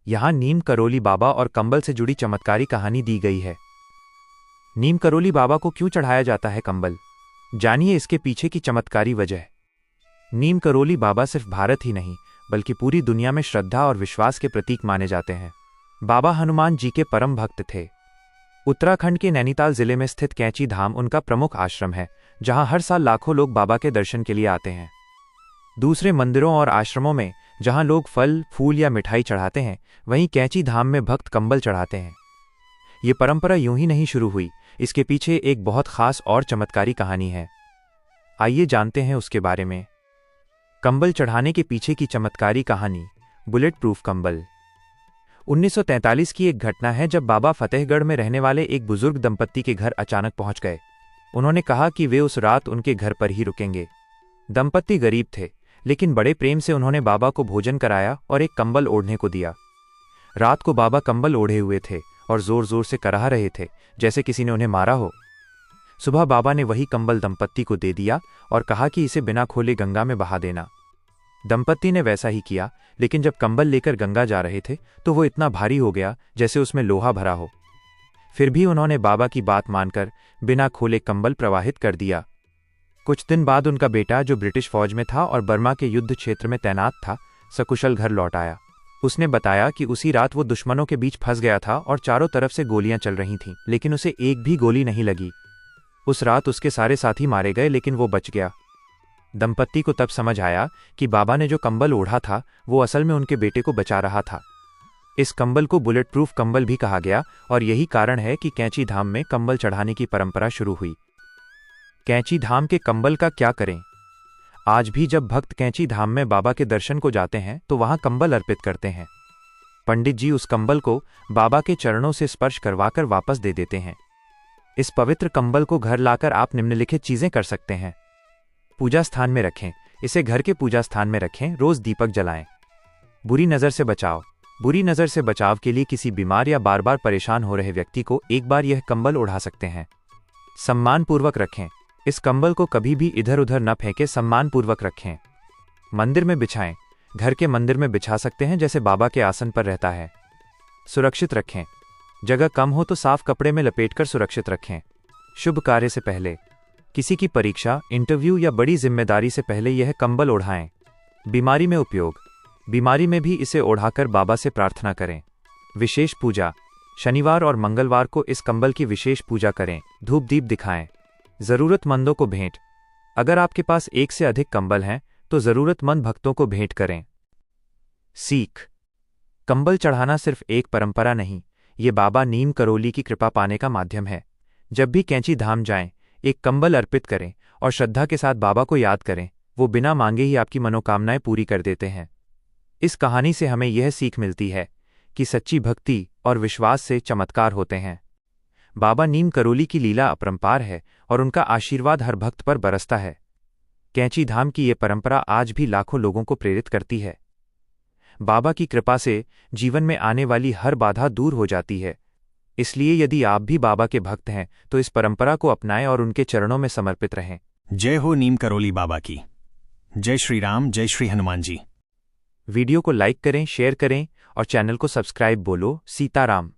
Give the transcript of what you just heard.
यहाँ नीम करोली बाबा और कंबल से जुड़ी चमत्कारी कहानी दी गई है। नीम करोली बाबा को क्यों चढ़ाया जाता है कंबल? जानिए इसके पीछे की चमत्कारी वजह। नीम करोली बाबा सिर्फ भारत ही नहीं बल्कि पूरी दुनिया में श्रद्धा और विश्वास के प्रतीक माने जाते हैं। बाबा हनुमान जी के परम भक्त थे। उत्तराखंड के नैनीताल जिले में स्थित कैंची धाम उनका प्रमुख आश्रम है, जहां हर साल लाखों लोग बाबा के दर्शन के लिए आते हैं। दूसरे मंदिरों और आश्रमों में जहां लोग फल, फूल या मिठाई चढ़ाते हैं, वहीं कैंची धाम में भक्त कंबल चढ़ाते हैं। ये परंपरा यूं ही नहीं शुरू हुई, इसके पीछे एक बहुत खास और चमत्कारी कहानी है। आइए जानते हैं उसके बारे में। कंबल चढ़ाने के पीछे की चमत्कारी कहानी। बुलेट प्रूफ कंबल। 1943 की एक घटना है जब बाबा फतेहगढ़ में रहने वाले एक बुजुर्ग दंपत्ति के घर अचानक पहुंच गए। उन्होंने कहा कि वे उस रात उनके घर पर ही रुकेंगे। दंपत्ति गरीब थे, लेकिन बड़े प्रेम से उन्होंने बाबा को भोजन कराया और एक कंबल ओढ़ने को दिया। रात को बाबा कंबल ओढ़े हुए थे और जोर जोर से कराह रहे थे, जैसे किसी ने उन्हें मारा हो। सुबह बाबा ने वही कंबल दंपत्ति को दे दिया और कहा कि इसे बिना खोले गंगा में बहा देना। दंपत्ति ने वैसा ही किया, लेकिन जब कंबल लेकर गंगा जा रहे थे तो वो इतना भारी हो गया जैसे उसमें लोहा भरा हो। फिर भी उन्होंने बाबा की बात मानकर बिना खोले कंबल प्रवाहित कर दिया। कुछ दिन बाद उनका बेटा, जो ब्रिटिश फौज में था और बर्मा के युद्ध क्षेत्र में तैनात था, सकुशल घर लौट आया। उसने बताया कि उसी रात वो दुश्मनों के बीच फंस गया था और चारों तरफ से गोलियां चल रही थीं, लेकिन उसे एक भी गोली नहीं लगी। उस रात उसके सारे साथी मारे गए, लेकिन वो बच गया। दंपत्ति को तब समझ आया कि बाबा ने जो कंबल ओढ़ा था वो असल में उनके बेटे को बचा रहा था। इस कंबल को बुलेट प्रूफ कंबल भी कहा गया और यही कारण है कि कैंची धाम में कंबल चढ़ाने की परंपरा शुरू हुई। कैंची धाम के कंबल का क्या करें? आज भी जब भक्त कैंची धाम में बाबा के दर्शन को जाते हैं तो वहां कंबल अर्पित करते हैं। पंडित जी उस कंबल को बाबा के चरणों से स्पर्श करवाकर वापस दे देते हैं। इस पवित्र कंबल को घर लाकर आप निम्नलिखित चीजें कर सकते हैं। पूजा स्थान में रखें। इसे घर के पूजा स्थान में रखें। रोज दीपक जलाएं। बुरी नजर से बचाव। बुरी नजर से बचाव के लिए किसी बीमार या बार बार परेशान हो रहे व्यक्ति को एक बार यह कंबल ओढ़ा सकते हैं। सम्मानपूर्वक रखें। इस कंबल को कभी भी इधर उधर न फेंके, सम्मानपूर्वक रखें। मंदिर में बिछाएं। घर के मंदिर में बिछा सकते हैं, जैसे बाबा के आसन पर रहता है। सुरक्षित रखें। जगह कम हो तो साफ कपड़े में लपेटकर सुरक्षित रखें। शुभ कार्य से पहले, किसी की परीक्षा, इंटरव्यू या बड़ी जिम्मेदारी से पहले यह कंबल ओढ़ाएं। बीमारी में उपयोग। बीमारी में भी इसे ओढ़ाकर बाबा से प्रार्थना करें। विशेष पूजा। शनिवार और मंगलवार को इस कंबल की विशेष पूजा करें। धूप दीप दिखाएं। जरूरतमंदों को भेंट। अगर आपके पास एक से अधिक कंबल हैं तो जरूरतमंद भक्तों को भेंट करें। सीख। कंबल चढ़ाना सिर्फ एक परंपरा नहीं, ये बाबा नीम करोली की कृपा पाने का माध्यम है। जब भी कैंची धाम जाएं, एक कंबल अर्पित करें और श्रद्धा के साथ बाबा को याद करें। वो बिना मांगे ही आपकी मनोकामनाएं पूरी कर देते हैं। इस कहानी से हमें यह सीख मिलती है कि सच्ची भक्ति और विश्वास से चमत्कार होते हैं। बाबा नीम करोली की लीला अपरंपार है और उनका आशीर्वाद हर भक्त पर बरसता है। कैंची धाम की ये परंपरा आज भी लाखों लोगों को प्रेरित करती है। बाबा की कृपा से जीवन में आने वाली हर बाधा दूर हो जाती है। इसलिए यदि आप भी बाबा के भक्त हैं तो इस परंपरा को अपनाएं और उनके चरणों में समर्पित रहें। जय हो नीम करोली बाबा की। जय श्री राम, जय श्री हनुमान जी। वीडियो को लाइक करें, शेयर करें और चैनल को सब्सक्राइब। बोलो सीताराम।